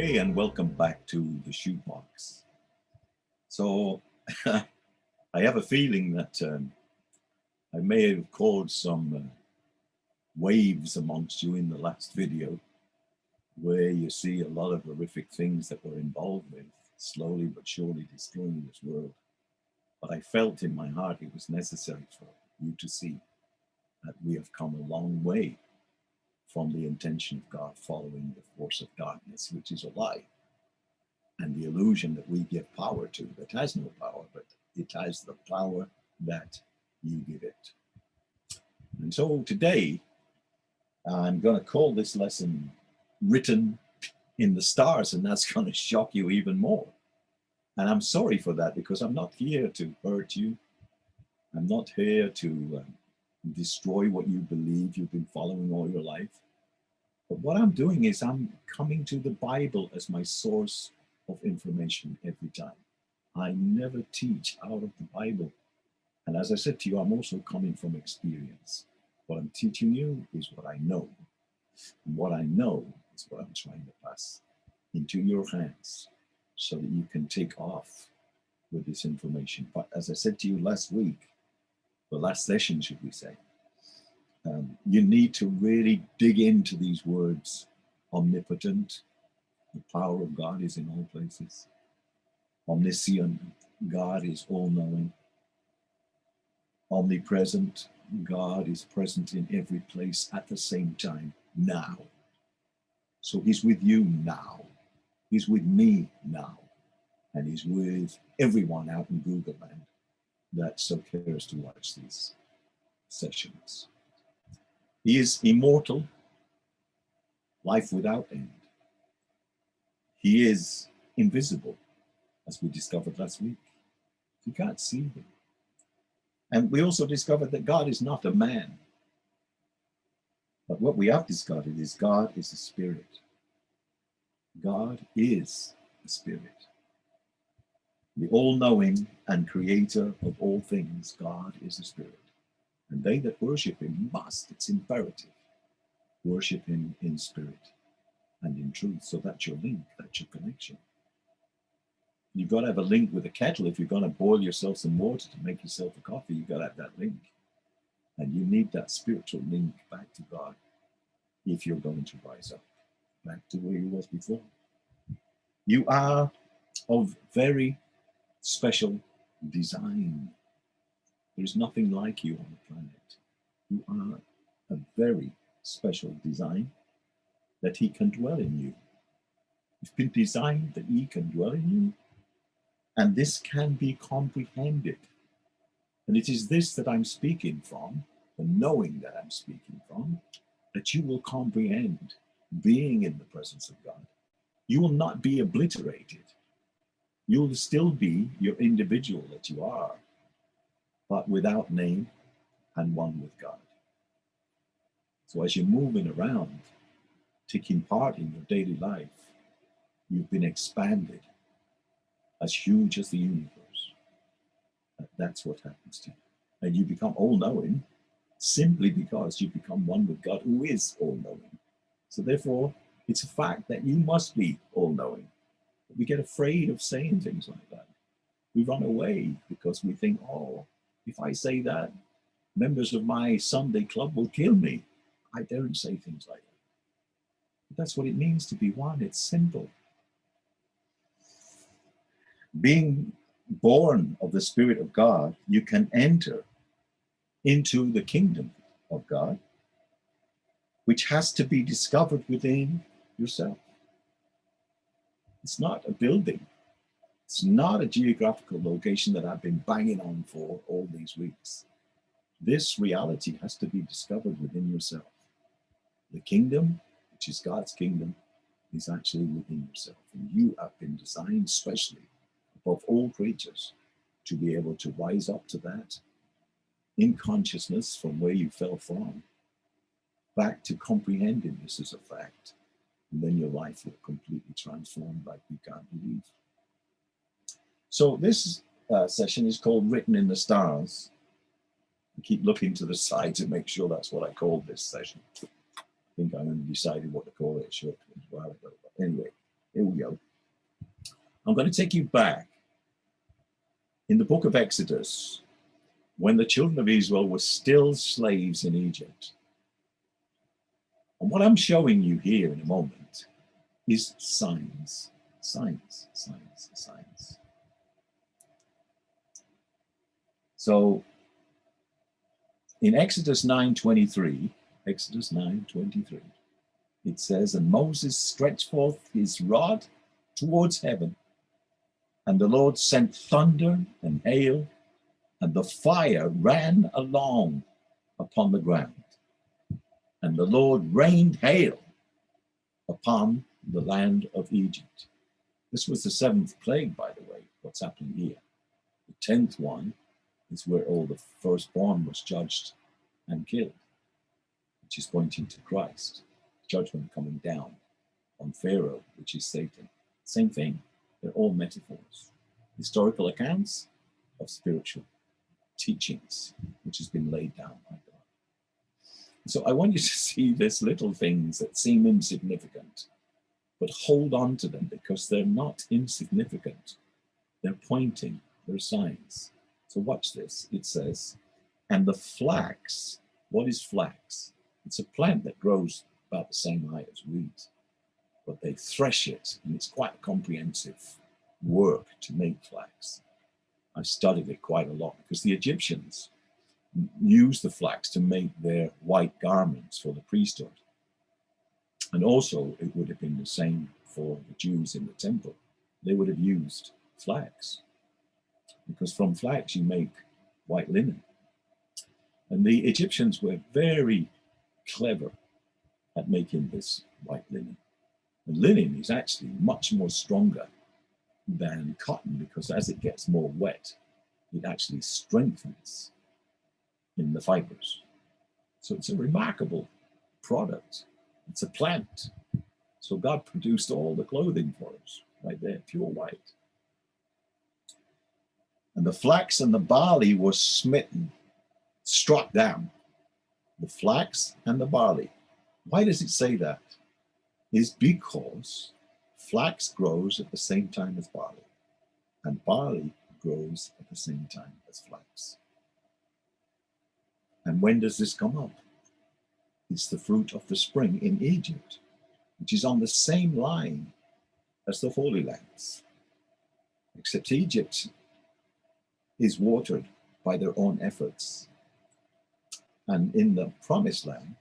Okay, and welcome back to the shoebox. So I have a feeling that I may have caused some waves amongst you in the last video, where you see a lot of horrific things that we're involved with, slowly but surely destroying this world. But I felt in my heart it was necessary for you to see that we have come a long way from the intention of God, following the force of darkness, which is a lie. And the illusion that we give power to, that has no power, but it has the power that you give it. And so today, I'm going to call this lesson Written in the Stars, and that's going to shock you even more. And I'm sorry for that, because I'm not here to hurt you. I'm not here to destroy what you believe you've been following all your life. But what I'm doing is I'm coming to the Bible as my source of information every time. I never teach out of the Bible. And as I said to you, I'm also coming from experience. What I'm teaching you is what I know. And what I know is what I'm trying to pass into your hands so that you can take off with this information. But as I said to you last week, the last session, should we say, you need to really dig into these words. Omnipotent, the power of God is in all places. Omniscient, God is all-knowing. Omnipresent, God is present in every place at the same time, now. So he's with you now. He's with me now. And he's with everyone out in Google land that so cares to watch these sessions. He is immortal, life without end. He is invisible, as we discovered last week. You can't see him. And we also discovered that God is not a man. But what we have discovered is God is a spirit. God is a spirit. The all-knowing and creator of all things, God is a spirit. And they that worship him must, it's imperative, worship him in spirit and in truth. So that's your link, that's your connection. You've got to have a link with a kettle. If you're going to boil yourself some water to make yourself a coffee, you've got to have that link. And you need that spiritual link back to God if you're going to rise up back to where you was before. You are of very special design. There's nothing like you on the planet. You are a very special design that he can dwell in you. You've been designed that he can dwell in you. And this can be comprehended. And it is this that I'm speaking from, the knowing that I'm speaking from, that you will comprehend being in the presence of God. You will not be obliterated. You'll still be your individual that you are, but without name and one with God. So as you're moving around, taking part in your daily life, you've been expanded as huge as the universe. That's what happens to you. And you become all-knowing simply because you become one with God, who is all-knowing. So therefore, it's a fact that you must be all-knowing. We get afraid of saying things like that. We run away because we think, oh, if I say that, members of my Sunday club will kill me. I don't say things like that. But that's what it means to be one. It's simple. Being born of the Spirit of God, you can enter into the kingdom of God, which has to be discovered within yourself. It's not a building. It's not a geographical location that I've been banging on for all these weeks. This reality has to be discovered within yourself. The kingdom, which is God's kingdom, is actually within yourself. And you have been designed specially above all creatures to be able to rise up to that in consciousness from where you fell from, back to comprehending this as a fact. And then your life will completely transform like you can't believe. So this session is called Written in the Stars. I keep looking to the side to make sure that's what I called this session. I think I only decided what to call it a while ago. But anyway, Here we go. I'm going to take you back in the book of Exodus, when the children of Israel were still slaves in Egypt. And what I'm showing you here in a moment is signs, signs, signs, signs. So in Exodus 9:23, Exodus 9:23, it says, and Moses stretched forth his rod towards heaven, and the Lord sent thunder and hail, and the fire ran along upon the ground. And the Lord rained hail upon the land of Egypt. This was the 7th plague, by the way, what's happening here. The 10th one is where all the firstborn was judged and killed, which is pointing to Christ. Judgment coming down on Pharaoh, which is Satan. Same thing. They're all metaphors. Historical accounts of spiritual teachings, which has been laid down by God. So I want you to see these little things that seem insignificant, but hold on to them because they're not insignificant. They're pointing, they're signs. So watch this. It says, and the flax, what is flax? It's a plant that grows about the same height as wheat, but they thresh it, and it's quite comprehensive work to make flax. I've studied it quite a lot because the Egyptians used the flax to make their white garments for the priesthood. And also it would have been the same for the Jews in the temple. They would have used flax because from flax you make white linen. And the Egyptians were very clever at making this white linen. And linen is actually much more stronger than cotton because as it gets more wet, it actually strengthens in the fibers. So it's a remarkable product. It's a plant. So God produced all the clothing for us right there, pure white. And the flax and the barley were smitten, struck down. The flax and the barley. Why does it say that? Is because flax grows at the same time as barley, and barley grows at the same time as flax. And when does this come up? It's the fruit of the spring in Egypt, which is on the same line as the Holy Lands, except Egypt is watered by their own efforts. And in the Promised Land,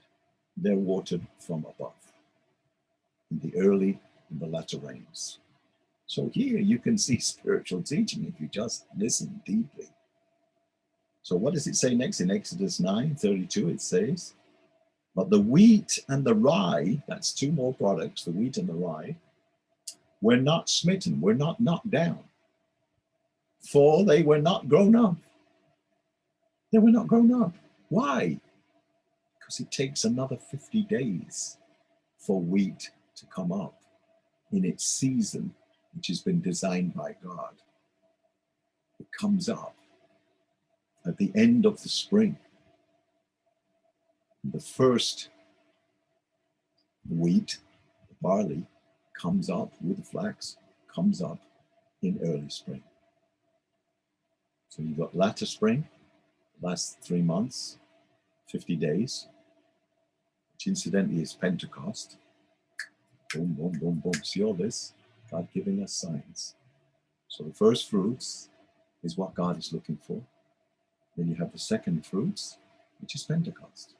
they're watered from above, in the early and the latter rains. So here you can see spiritual teaching if you just listen deeply. So what does it say next? In Exodus 9:32, it says, but the wheat and the rye, that's two more products, the wheat and the rye, were not smitten, were not knocked down, for they were not grown up. They were not grown up. Why? Because it takes another 50 days for wheat to come up in its season, which has been designed by God. It comes up at the end of the spring. The first wheat, the barley, comes up with the flax, comes up in early spring. So you've got latter spring, last 3 months, 50 days, which incidentally is Pentecost. Boom, boom, boom, boom. See all this? God giving us signs. So the first fruits is what God is looking for. Then you have the second fruits, which is Pentecost.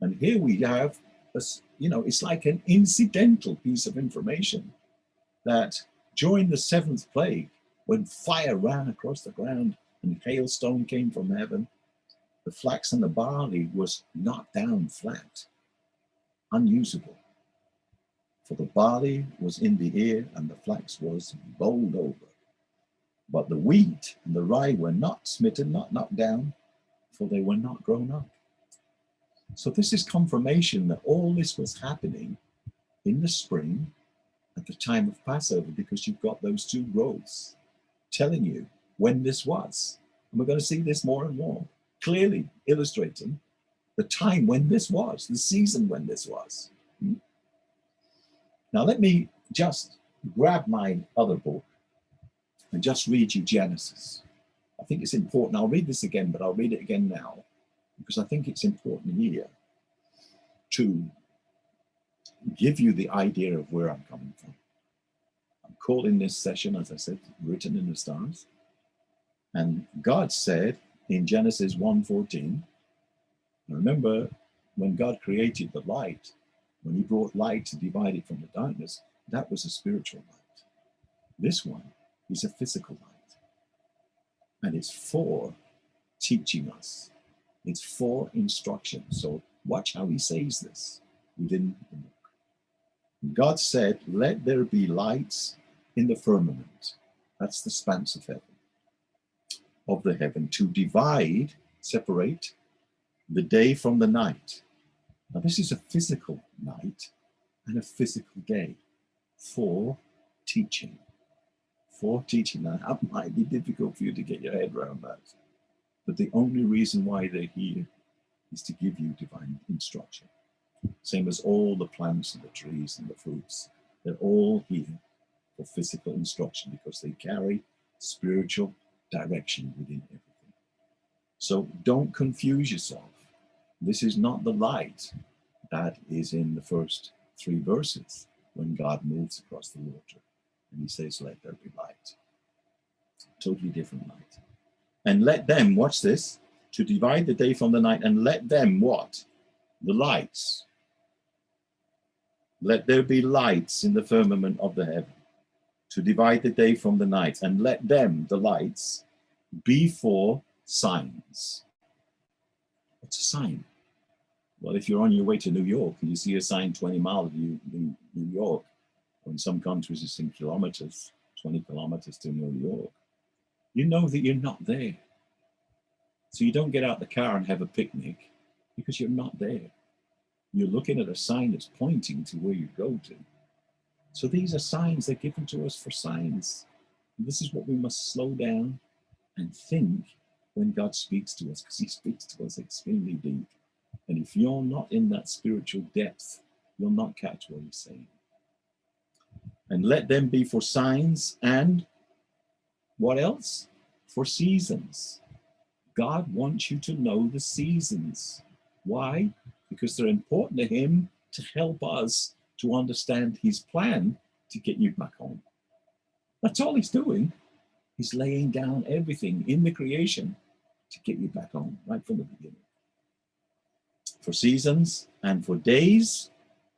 And here we have, it's like an incidental piece of information that during the 7th plague, when fire ran across the ground and hailstone came from heaven, the flax and the barley was knocked down flat, unusable. For the barley was in the ear and the flax was bowled over. But the wheat and the rye were not smitten, not knocked down, for they were not grown up. So this is confirmation that all this was happening in the spring at the time of Passover, because you've got those two growths telling you when this was. And we're going to see this more and more, clearly illustrating the time when this was, the season when this was. Now let me just grab my other book and just read you Genesis. I think it's important. I'll read this again, but I'll read it again now because I think it's important here to give you the idea of where I'm coming from. I'm calling this session, as I said, Written in the Stars. And God said in Genesis 1:14, remember when God created the light, when he brought light to divide it from the darkness, that was a spiritual light. This one is a physical light. And it's for teaching us. It's for instruction. So watch how he says this within the book. God said, let there be lights in the firmament. That's the span of heaven, of the heaven, to divide, separate the day from the night. Now this is a physical night and a physical day for teaching. For teaching. Now that might be difficult for you to get your head around that. But the only reason why they're here is to give you divine instruction. Same as all the plants and the trees and the fruits. They're all here for physical instruction because they carry spiritual direction within everything. So don't confuse yourself. This is not the light that is in the first 3 verses when God moves across the water and he says, let there be light. Totally different light. And let them, watch this, to divide the day from the night, and let them what? The lights. Let there be lights in the firmament of the heaven to divide the day from the night, and let them, the lights, be for signs. What's a sign? Well, if you're on your way to New York and you see a sign 20 miles of New York, or in some countries it's in kilometers, 20 kilometers to New York, you know that you're not there. So you don't get out the car and have a picnic because you're not there. You're looking at a sign that's pointing to where you go to. So these are signs, they're given to us for signs. And this is what we must slow down and think when God speaks to us, because he speaks to us extremely deep. And if you're not in that spiritual depth, you'll not catch what he's saying. And let them be for signs and what else? For seasons. God wants you to know the seasons. Why? Because they're important to him to help us to understand his plan to get you back home. That's all he's doing. He's laying down everything in the creation to get you back home right from the beginning. For seasons and for days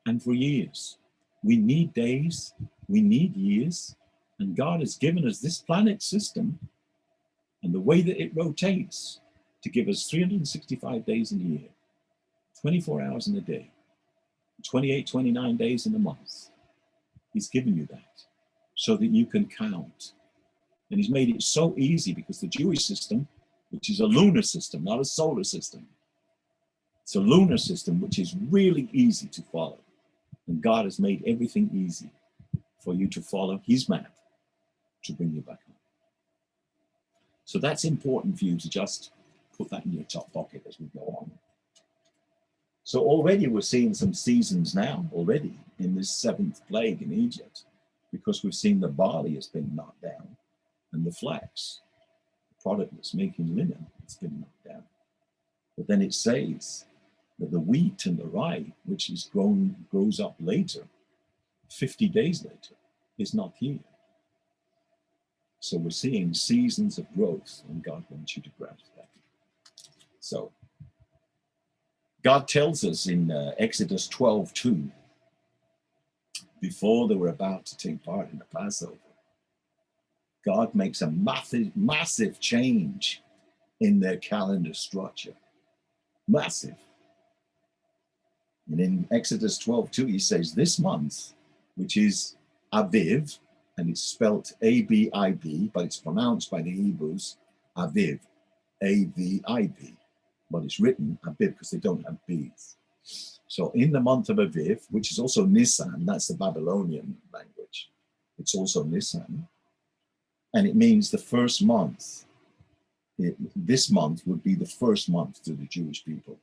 and for years. We need days, we need years, and God has given us this planet system and the way that it rotates to give us 365 days in a year, 24 hours in a day, 28, 29 days in a month. He's given you that so that you can count. And he's made it so easy because the Jewish system, which is a lunar system, not a solar system, it's a lunar system, which is really easy to follow. And God has made everything easy for you to follow his map to bring you back home. So that's important for you to just put that in your top pocket as we go on. So already we're seeing some seasons now already in this 7th plague in Egypt, because we've seen the barley has been knocked down and the flax, the product that's making linen, it's been knocked down. But then it says that the wheat and the rye, which is grows up later, 50 days later, is not here. So we're seeing seasons of growth, and God wants you to grasp that. So God tells us in Exodus 12:2, before they were about to take part in the Passover, God makes a massive change in their calendar structure. Massive. And in Exodus 12:2, he says, this month, which is Aviv, and it's spelt A-B-I-B, but it's pronounced by the Hebrews Aviv, A-V-I-V, but it's written Aviv because they don't have B's. So in the month of Aviv, which is also Nisan, that's the Babylonian language, it's also Nisan, and it means the first month. This month would be the first month to the Jewish people.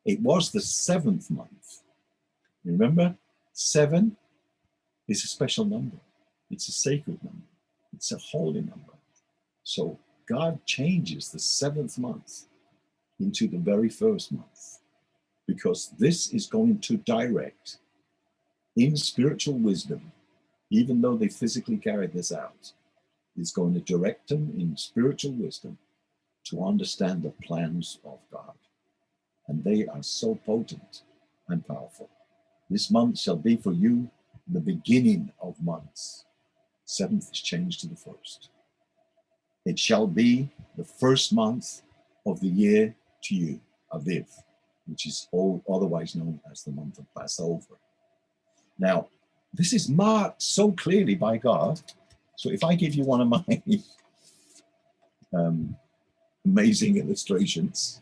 It was the 7th month. Remember, 7 is a special number. It's a sacred number. It's a holy number. So God changes the 7th month into the very first month, because this is going to direct, in spiritual wisdom, even though they physically carried this out, is going to direct them in spiritual wisdom to understand the plans of God. And they are so potent and powerful. This month shall be for you the beginning of months. 7th is changed to the 1st. It shall be the 1st month of the year to you, Aviv, which is otherwise known as the month of Passover. Now, this is marked so clearly by God. So if I give you one of my amazing illustrations,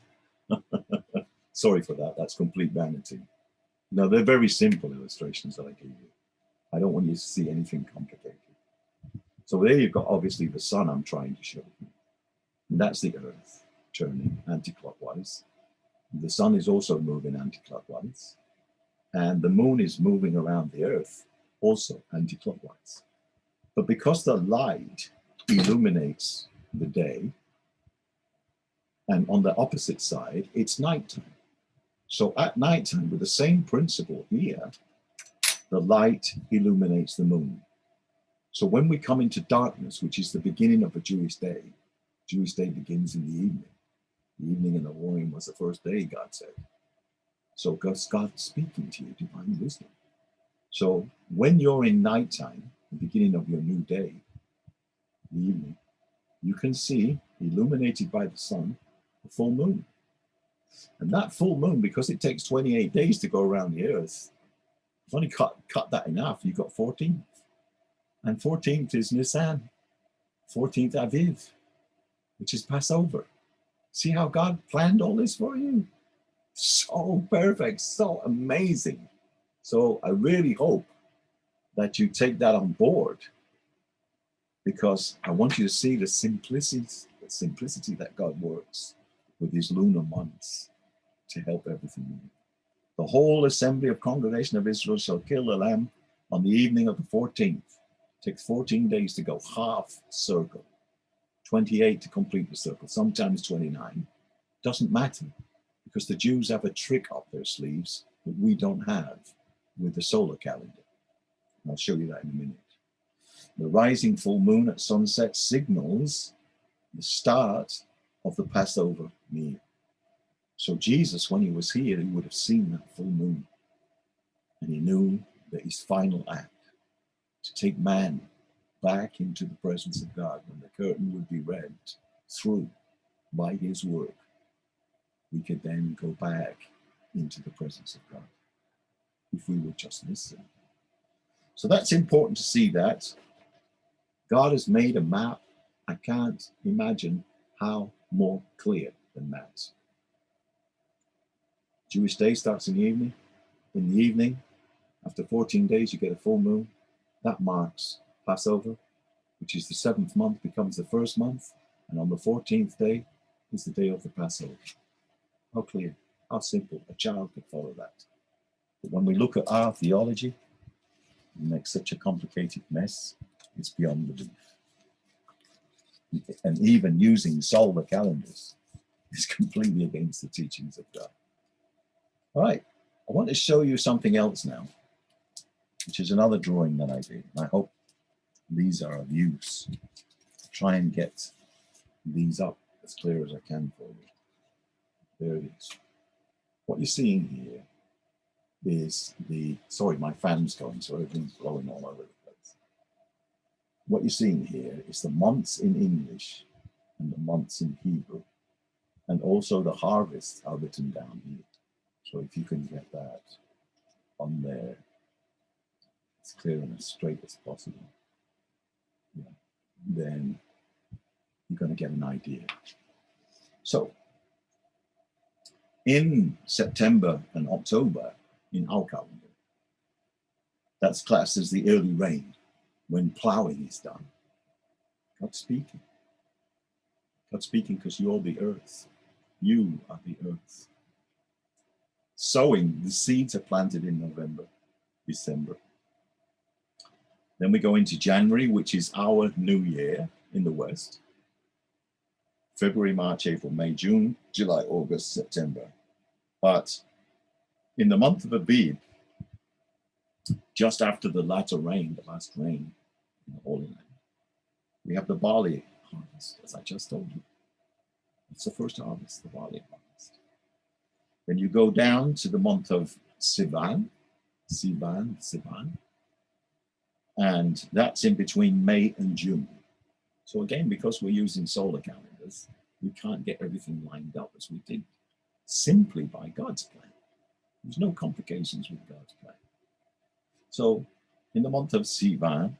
sorry for that, that's complete vanity. No, they're very simple illustrations that I give you. I don't want you to see anything complicated. So there you've got obviously the sun I'm trying to show you. And that's the earth turning anti-clockwise. The sun is also moving anti-clockwise. And the moon is moving around the earth also anti-clockwise. But because the light illuminates the day, and on the opposite side, it's nighttime. So at nighttime, with the same principle here, the light illuminates the moon. So when we come into darkness, which is the beginning of a Jewish day begins in the evening. The evening in the Orion was the first day, God said. So God's speaking to you, divine wisdom. So when you're in nighttime, the beginning of your new day, the evening, you can see, illuminated by the sun, the full moon. And that full moon, because it takes 28 days to go around the earth, if you only cut that in half, you've got 14th. And 14th is Nisan, 14th Aviv, which is Passover. See how God planned all this for you? So perfect, so amazing. So I really hope that you take that on board, because I want you to see the simplicity that God works with his lunar months to help everything. The whole assembly of congregation of Israel shall kill the lamb on the evening of the 14th. It takes 14 days to go half circle, 28 to complete the circle, sometimes 29. Doesn't matter, because the Jews have a trick up their sleeves that we don't have with the solar calendar. And I'll show you that in a minute. The rising full moon at sunset signals the start of the Passover meal. So Jesus, when he was here, he would have seen that full moon. And he knew that his final act, to take man back into the presence of God, when the curtain would be read through by his work, we could then go back into the presence of God, if we would just listen. So that's important to see that. God has made a map. I can't imagine how more clear than that. Jewish day starts in the evening. In the evening, after 14 days, you get a full moon. That marks Passover, which is the 7th month, becomes the 1st month. And on the 14th day is the day of the Passover. How clear, how simple. A child could follow that. But when we look at our theology, we make such a complicated mess, it's beyond belief. And even using solar calendars is completely against the teachings of God. All right, I want to show you something else now, which is another drawing that I did. And I hope these are of use. Try and get these up as clear as I can for you. There it is. What you're seeing here is sorry, my fan's going, so everything's blowing all over the place. What you're seeing here is the months in English and the months in Hebrew, and also the harvests are written down here. So if you can get that on there, as clear and as straight as possible, yeah, then you're going to get an idea. So in September and October in our calendar, that's classed as the early rain, when plowing is done. God's speaking. God's speaking because you're the earth. You are the earth. Sowing, the seeds are planted in November, December. Then we go into January, which is our new year in the West. February, March, April, May, June, July, August, September. But in the month of Abib, just after the latter rain, the last rain in the Holy Land, we have the barley harvest, as I just told you. It's the first harvest, the barley harvest. Then you go down to the month of Sivan, and that's in between May and June. So again, because we're using solar calendars, we can't get everything lined up as we did, simply by God's plan. There's no complications with God's plan. So in the month of Sivan,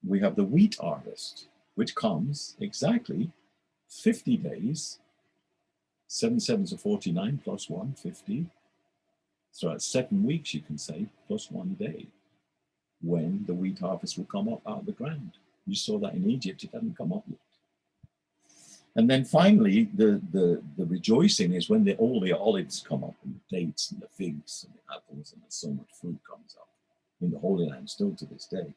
we have the wheat harvest, which comes exactly 50 days, 7 sevens are 49, plus 1, 50. So that's 7 weeks, you can say, plus 1 day, when the wheat harvest will come up out of the ground. You saw that in Egypt, it hadn't come up yet. And then finally, the rejoicing is when all the olives come up, and the dates and the figs and the apples, and so much fruit comes up in the Holy Land still to this day.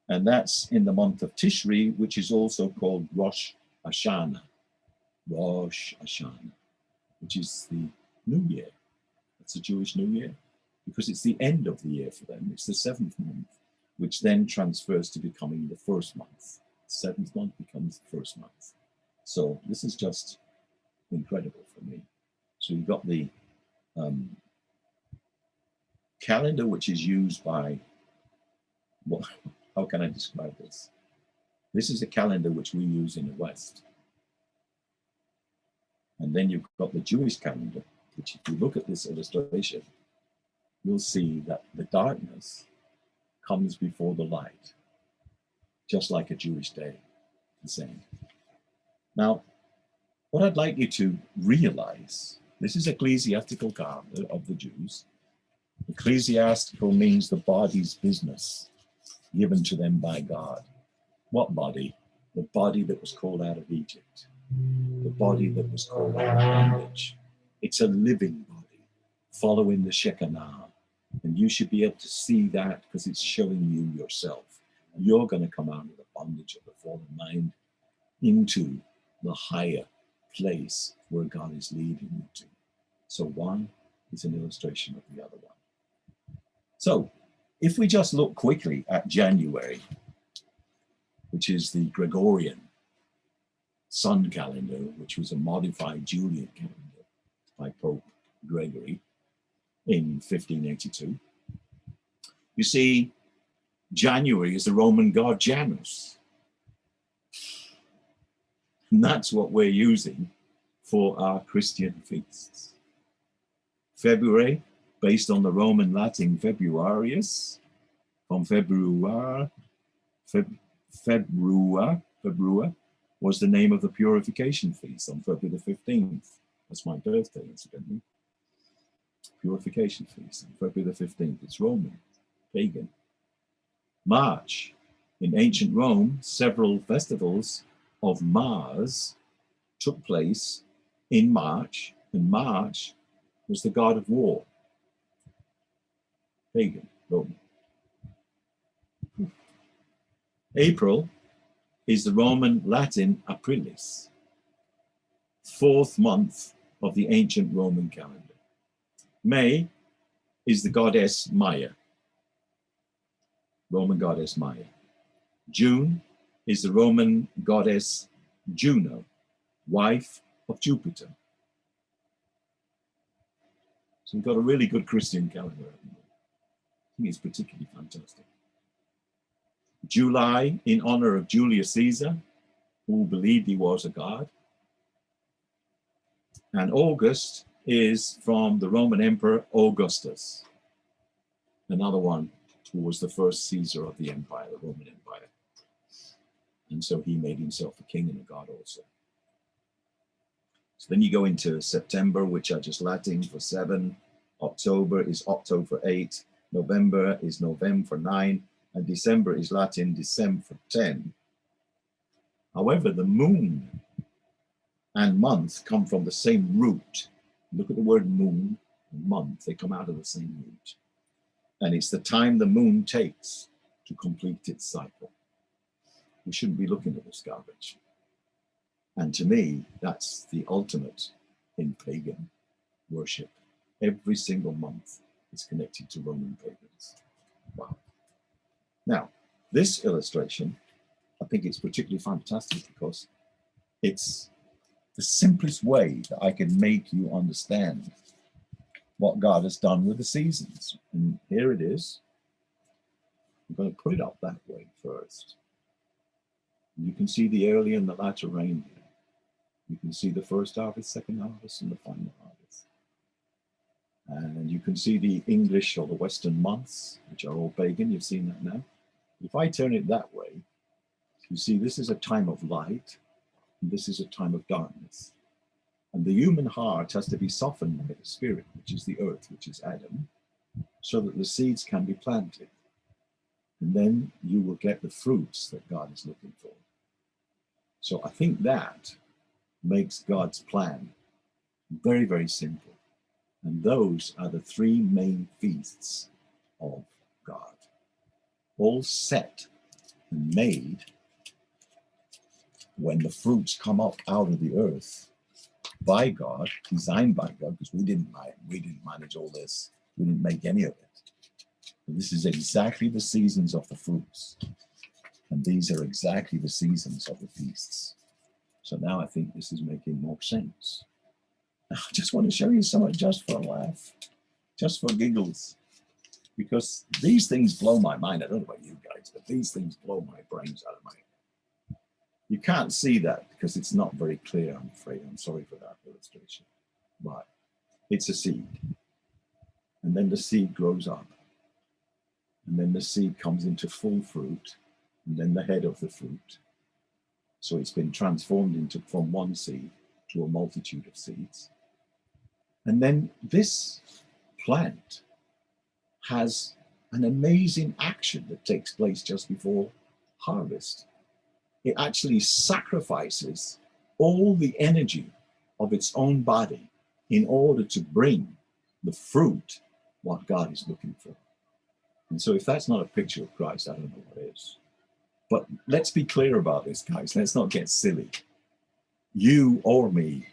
And that's in the month of Tishri, which is also called Rosh Hashanah. Rosh Hashanah, which is the New Year. It's a Jewish New Year because it's the end of the year for them. It's the 7th month, which then transfers to becoming the 1st month. The 7th month becomes the 1st month. So this is just incredible for me. So you've got the calendar, which is used by, well, how can I describe this? This is a calendar which we use in the West. And then you've got the Jewish calendar, which if you look at this illustration, you'll see that the darkness comes before the light, just like a Jewish day, the same. Now, what I'd like you to realize, this is ecclesiastical calendar of the Jews. Ecclesiastical means the body's business given to them by God. What body? The body that was called out of Egypt. The body that was called out of bondage. It's a living body, following the Shekinah. And you should be able to see that because it's showing you yourself. You're going to come out of the bondage of the fallen mind into the higher place where God is leading you to. So one is an illustration of the other one. So if we just look quickly at January, which is the Gregorian sun calendar, which was a modified Julian calendar by Pope Gregory in 1582. You see, January is the Roman god Janus. And that's what we're using for our Christian feasts. February, based on the Roman Latin Februarius, from Februa, was the name of the purification feast on February the 15th. That's my birthday, incidentally. Purification feast on February the 15th. It's Roman, pagan. March, in ancient Rome, several festivals of Mars took place in March, and March was the god of war. Pagan, Roman. April is the Roman Latin Aprilis, 4th month of the ancient Roman calendar. May is the goddess Maya, Roman goddess Maya. June is the Roman goddess Juno, wife of Jupiter. So we've got a really good Christian calendar. I think it's particularly fantastic. July, in honor of Julius Caesar, who believed he was a god. And August is from the Roman Emperor Augustus, another one who was the first Caesar of the empire, the Roman Empire. And so he made himself a king and a god also. So then you go into September, which are just Latin for 7. October is Octo for 8. November is Novem for 9. And December is Latin Decem for 10. However, the moon and month come from the same root. Look at the word moon and month, they come out of the same root. And it's the time the moon takes to complete its cycle. We shouldn't be looking at this garbage. And to me, that's the ultimate in pagan worship. Every single month is connected to Roman pagans. Wow. Now, this illustration, I think it's particularly fantastic because it's the simplest way that I can make you understand what God has done with the seasons. And here it is. I'm going to put it up that way first. You can see the early and the latter rain here. You can see the first harvest, second harvest, and the final harvest. And you can see the English or the Western months, which are all pagan. You've seen that now. If I turn it that way, you see this is a time of light, and this is a time of darkness. And the human heart has to be softened by the spirit, which is the earth, which is Adam, so that the seeds can be planted. And then you will get the fruits that God is looking for. So I think that makes God's plan very, very simple. And those are the three main feasts of God, all set and made when the fruits come up out of the earth by God, designed by God, because we didn't manage all this. We didn't make any of it. But this is exactly the seasons of the fruits. And these are exactly the seasons of the feasts. So now I think this is making more sense. I just want to show you something just for a laugh, just for giggles, because these things blow my mind. I don't know about you guys, but these things blow my brains out of my head. You can't see that because it's not very clear, I'm afraid. I'm sorry for that illustration. But it's a seed. And then the seed grows up. And then the seed comes into full fruit, and then the head of the fruit. So it's been transformed from one seed to a multitude of seeds. And then this plant has an amazing action that takes place just before harvest. It actually sacrifices all the energy of its own body in order to bring the fruit what God is looking for. And so if that's not a picture of Christ, I don't know what is. But let's be clear about this, guys. Let's not get silly. You or me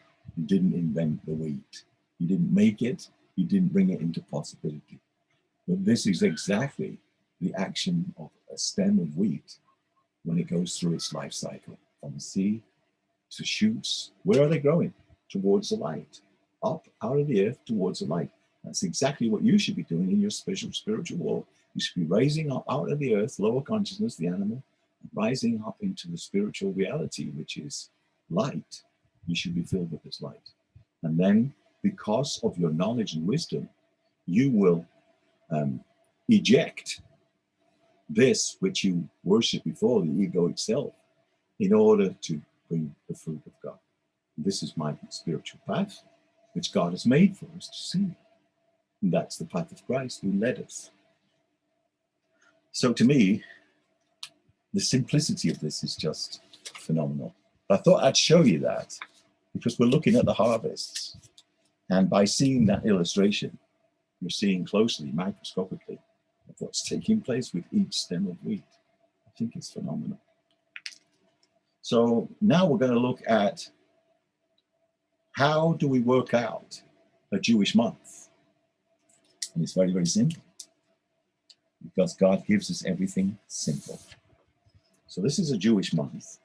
didn't invent the wheat. You didn't make it. You didn't bring it into possibility. But this is exactly the action of a stem of wheat when it goes through its life cycle, from seed to shoots. Where are they growing? Towards the light. Up out of the earth towards the light. That's exactly what you should be doing in your spiritual walk. You should be raising up out of the earth, lower consciousness, the animal, rising up into the spiritual reality, which is light. You should be filled with this light. And then, because of your knowledge and wisdom, you will eject this which you worship before, the ego itself, in order to bring the fruit of God. This is my spiritual path, which God has made for us to see. And that's the path of Christ who led us. So to me, the simplicity of this is just phenomenal. I thought I'd show you that because we're looking at the harvests. And by seeing that illustration, you're seeing closely, microscopically, of what's taking place with each stem of wheat. I think it's phenomenal. So now we're going to look at how do we work out a Jewish month? And it's very, very simple, because God gives us everything simple. So this is a Jewish month.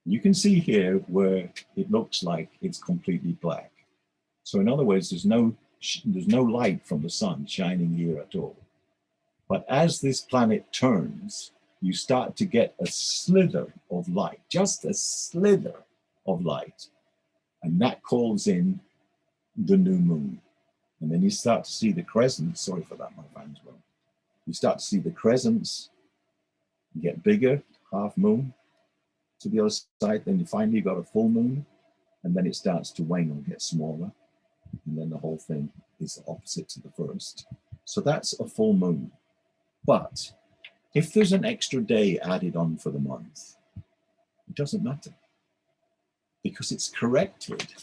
You can see here where it looks like it's completely black. So in other words, there's no light from the sun shining here at all. But as this planet turns, you start to get a slither of light, just a slither of light. And that calls in the new moon. And then you start to see the crescents. Sorry for that, my fans. Well, you start to see the crescents get bigger, half moon to the other side. Then you finally got a full moon, and then it starts to wane and get smaller. And then the whole thing is opposite to the first. So that's a full moon. But if there's an extra day added on for the month, it doesn't matter, because it's corrected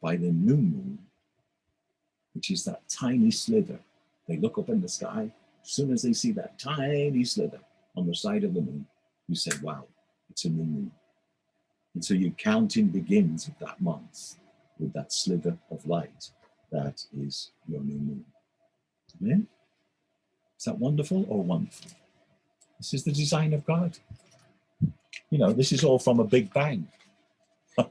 by the new moon, which is that tiny slither. They look up in the sky As soon as they see that tiny slither on the side of the moon, you say, wow, it's a new moon. And so your counting begins of that month with that sliver of light. That is your new moon. Amen? Is that wonderful or wonderful? This is the design of God. You know, this is all from a big bang. A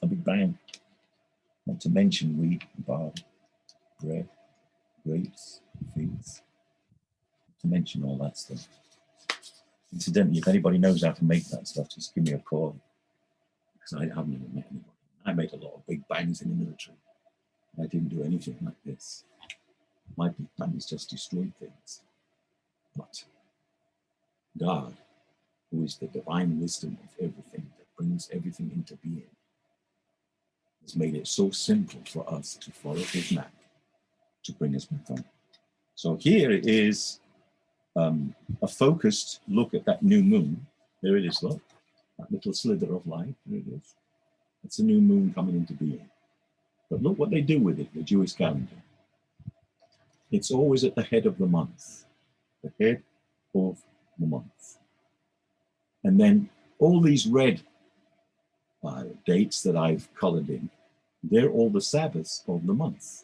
big bang. Not to mention wheat, barley, bread, grapes, figs. Not to mention all that stuff. Incidentally, if anybody knows how to make that stuff, just give me a call. Because I haven't even met anybody. I made a lot of big bangs in the military. I didn't do anything like this. My big bangs just destroyed things. But God, who is the divine wisdom of everything, that brings everything into being, has made it so simple for us to follow his map to bring us back home. So here is a focused look at that new moon. There it is, look. That little slither of light, there it is. It's a new moon coming into being. But look what they do with it, the Jewish calendar. It's always at the head of the month. The head of the month. And then all these red dates that I've colored in, they're all the Sabbaths of the month.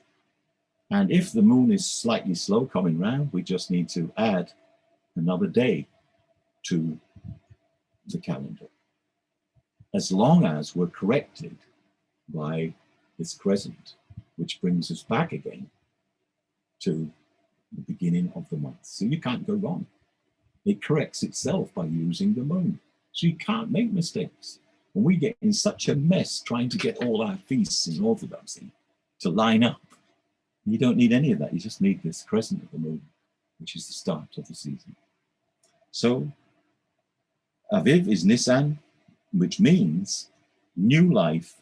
And if the moon is slightly slow coming round, we just need to add another day to the calendar. As long as we're corrected by this crescent, which brings us back again to the beginning of the month. So you can't go wrong. It corrects itself by using the moon. So you can't make mistakes. When we get in such a mess trying to get all our feasts in Orthodoxy to line up, you don't need any of that. You just need this crescent of the moon, which is the start of the season. So Aviv is Nisan, which means new life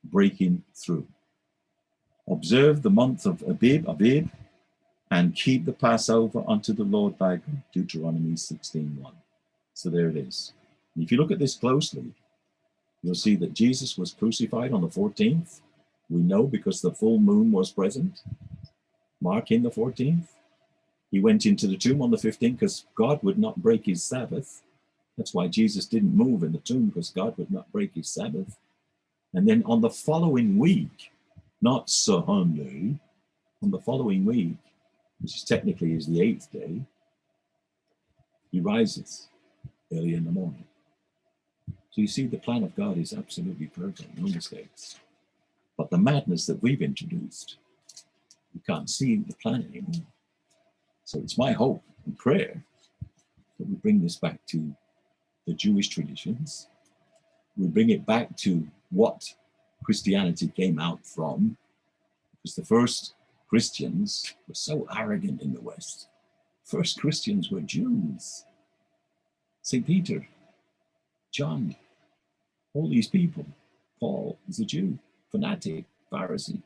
breaking through. Observe the month of Aviv, and keep the Passover unto the Lord thy God, Deuteronomy 16:1. So there it is. And if you look at this closely, you'll see that Jesus was crucified on the 14th. We know because the full moon was present, marking the 14th. He went into the tomb on the 15th because God would not break his Sabbath. That's why Jesus didn't move in the tomb, because God would not break his Sabbath. And then on the following week, not Sunday, on the following week, which is technically is the 8th day, he rises early in the morning. So you see, the plan of God is absolutely perfect, no mistakes. But the madness that we've introduced, you can't see the plan anymore. So it's my hope and prayer that we bring this back to the Jewish traditions. We bring it back to what Christianity came out from, because the first Christians were so arrogant in the West. First Christians were Jews. St. Peter, John, all these people. Paul is a Jew, fanatic, Pharisee.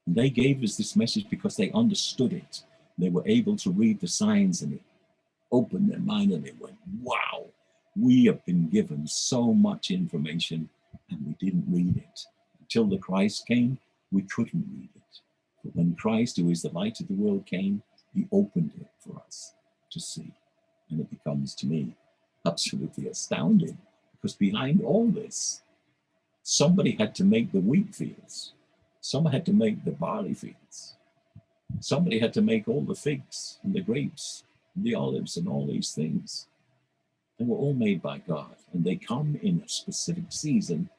And they gave us this message because they understood it. They were able to read the signs, and it opened their mind, and they went, wow, we have been given so much information and we didn't read it. Until the Christ came, we couldn't read it. But when Christ, who is the light of the world, came, he opened it for us to see. And it becomes, to me, absolutely astounding, because behind all this, somebody had to make the wheat fields. Someone had to make the barley fields. Somebody had to make all the figs and the grapes and the olives and all these things. They were all made by God, and they come in a specific season,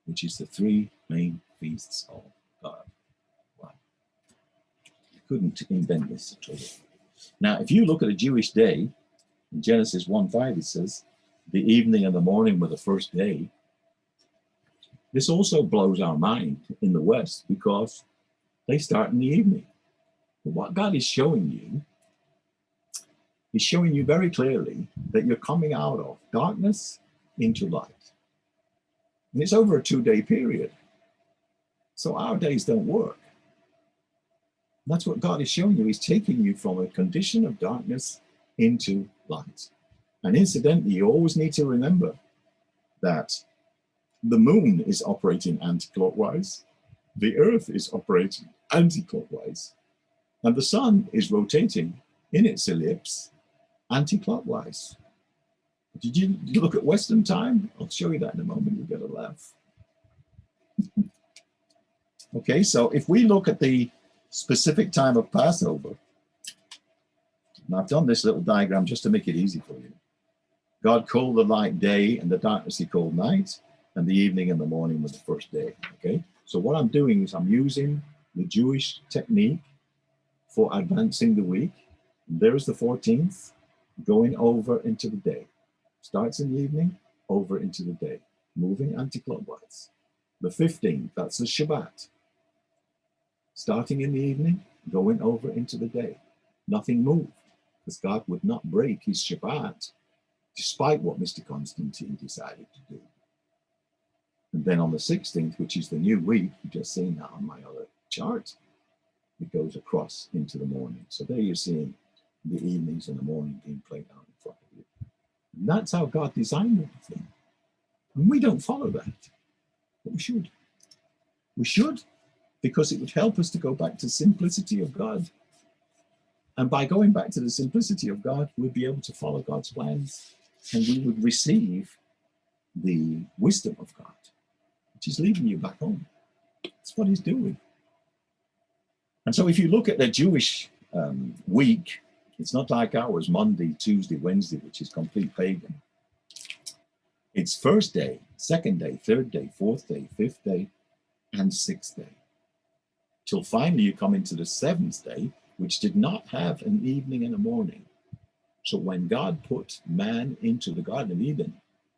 which is the three main feasts of God. Wow. You couldn't invent this at all. Now, if you look at a Jewish day, in Genesis 1:5, it says, the evening and the morning were the first day. This also blows our mind in the West, because they start in the evening. But what God is showing you, he's showing you very clearly that you're coming out of darkness into light. And it's over a 2-day period. So our days don't work. That's what God is showing you. He's taking you from a condition of darkness into light. And incidentally, you always need to remember that the moon is operating anti-clockwise. the Earth is operating anti-clockwise, and the sun is rotating in its ellipse anti-clockwise. Did you look at Western time? I'll show you that in a moment. You'll get a laugh. Okay, so if we look at the specific time of Passover, and I've done this little diagram just to make it easy for you. God called the light day, and the darkness he called night, and the evening and the morning was the first day. Okay, so what I'm doing is I'm using the Jewish technique for advancing the week. And there's the 14th, going over into the day. Starts in the evening, over into the day, moving anti-clockwise. The 15th, that's the Shabbat. Starting in the evening, going over into the day. Nothing moved, because God would not break his Shabbat, despite what Mr. Constantine decided to do. And then on the 16th, which is the new week, you've just seen that on my other chart, it goes across into the morning. So there you're seeing the evenings and the morning being played out in front of you. And that's how God designed everything. And we don't follow that, but we should. We should, because it would help us to go back to the simplicity of God. And by going back to the simplicity of God, we'll be able to follow God's plans, and we would receive the wisdom of God, which is leading you back home. That's what he's doing. And so if you look at the Jewish week, it's not like ours, Monday, Tuesday, Wednesday, which is complete pagan. It's first day, second day, third day, fourth day, fifth day, and sixth day. Till finally you come into the seventh day, which did not have an evening and a morning. So when God put man into the Garden of Eden,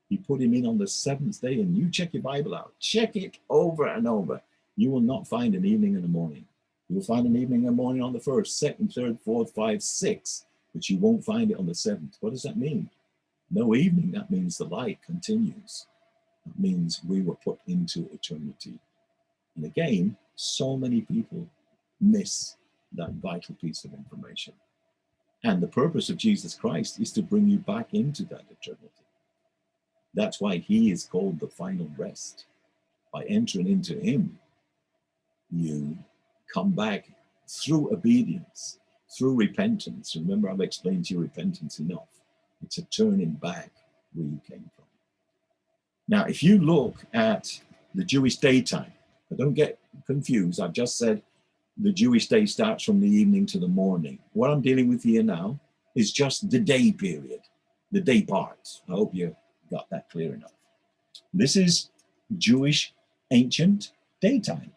he put him in on the seventh day, and you check your Bible out, check it over and over. You will not find an evening and a morning. You will find an evening and a morning on the first, second, third, fourth, five, six, but you won't find it on the seventh. What does that mean? No evening. That means the light continues. That means we were put into eternity. And again, so many people miss that vital piece of information. And the purpose of Jesus Christ is to bring you back into that eternity. That's why he is called the final rest. By entering into him, you come back through obedience, through repentance. Remember, I've explained to you repentance enough. It's a turning back where you came from. Now, if you look at the Jewish daytime, but don't get confused, I've just said the Jewish day starts from the evening to the morning. What I'm dealing with here now is just the day period, the day parts. I hope you got that clear enough. This is Jewish ancient daytime.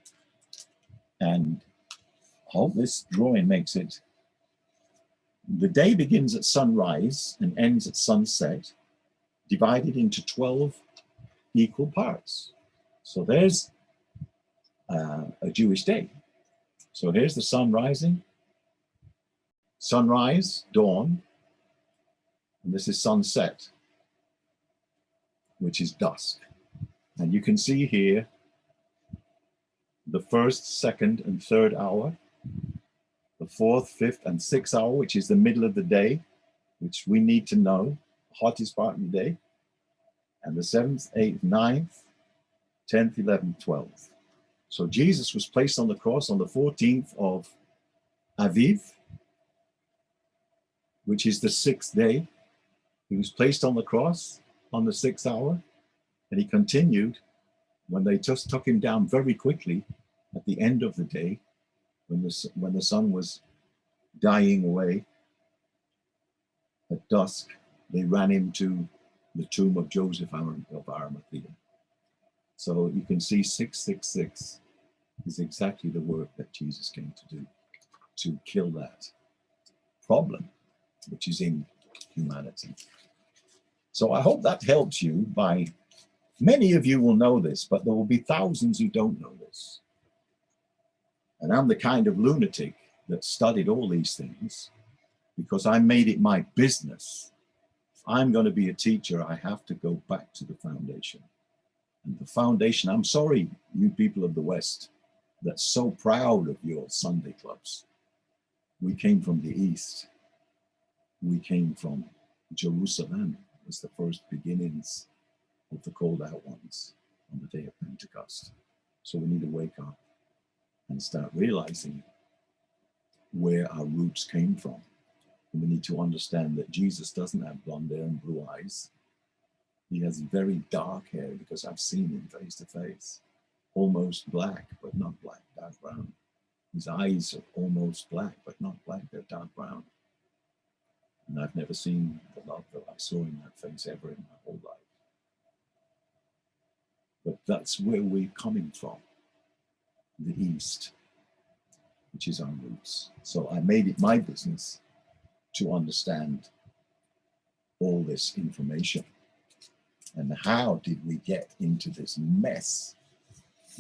And I hope this drawing makes it. The day begins at sunrise and ends at sunset, divided into 12 equal parts. So there's a Jewish day. So here's the sun rising, sunrise, dawn, and this is sunset, which is dusk. And you can see here the first, second, and third hour, the fourth, fifth, and sixth hour, which is the middle of the day, which we need to know, the hottest part of the day, and the seventh, eighth, ninth, 10th, 11th, 12th. So Jesus was placed on the cross on the 14th of Aviv, which is the sixth day. He was placed on the cross on the sixth hour, and he continued when they just took him down very quickly at the end of the day, when the sun was dying away at dusk. They ran him to the tomb of Joseph of Arimathea. So you can see 666 is exactly the work that Jesus came to do, to kill that problem which is in humanity. So I hope that helps you. By many of you will know this, but there will be thousands who don't know this. And I'm the kind of lunatic that studied all these things because I made it my business. If I'm going to be a teacher, I have to go back to the foundation. And the foundation, I'm sorry, you people of the West, that's so proud of your Sunday clubs. We came from the East. We came from Jerusalem as the first beginnings of the called out ones on the day of Pentecost. So we need to wake up. and start realizing where our roots came from. And we need to understand that Jesus doesn't have blonde hair and blue eyes. He has very dark hair, because I've seen him face to face. Almost black, but not black, dark brown. His eyes are almost black, but not black, they're dark brown. And I've never seen the love that I saw in that face ever in my whole life. But that's where we're coming from, the East, which is our roots. So I made it my business to understand all this information. And how did we get into this mess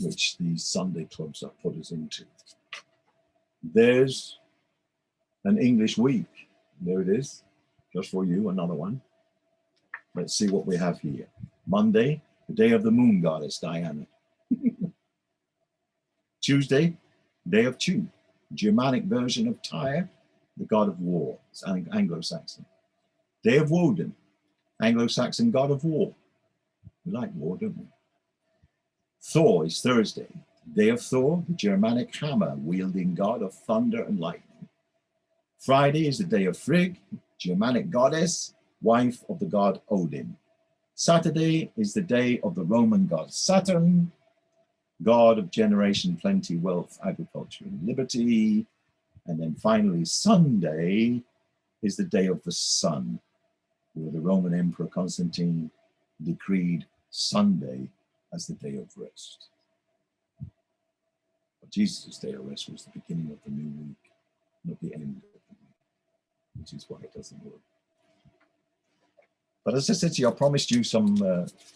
which these Sunday clubs have put us into? There's an English week. There it is, just for you, another one. Let's see what we have here. Monday, the day of the moon goddess, Diana. Tuesday, day of Chu, Germanic version of Tyre, the god of war. It's Anglo-Saxon. Day of Woden, Anglo-Saxon god of war. We like war, don't we? Thor is Thursday, day of Thor, the Germanic hammer-wielding god of thunder and lightning. Friday is the day of Frigg, Germanic goddess, wife of the god Odin. Saturday is the day of the Roman god Saturn, god of generation, plenty, wealth, agriculture, and liberty. And then finally, Sunday is the day of the sun, where the Roman Emperor Constantine decreed Sunday as the day of rest. But Jesus' day of rest was the beginning of the new week, not the end of the week, which is why it doesn't work. But as I said to you, I promised you some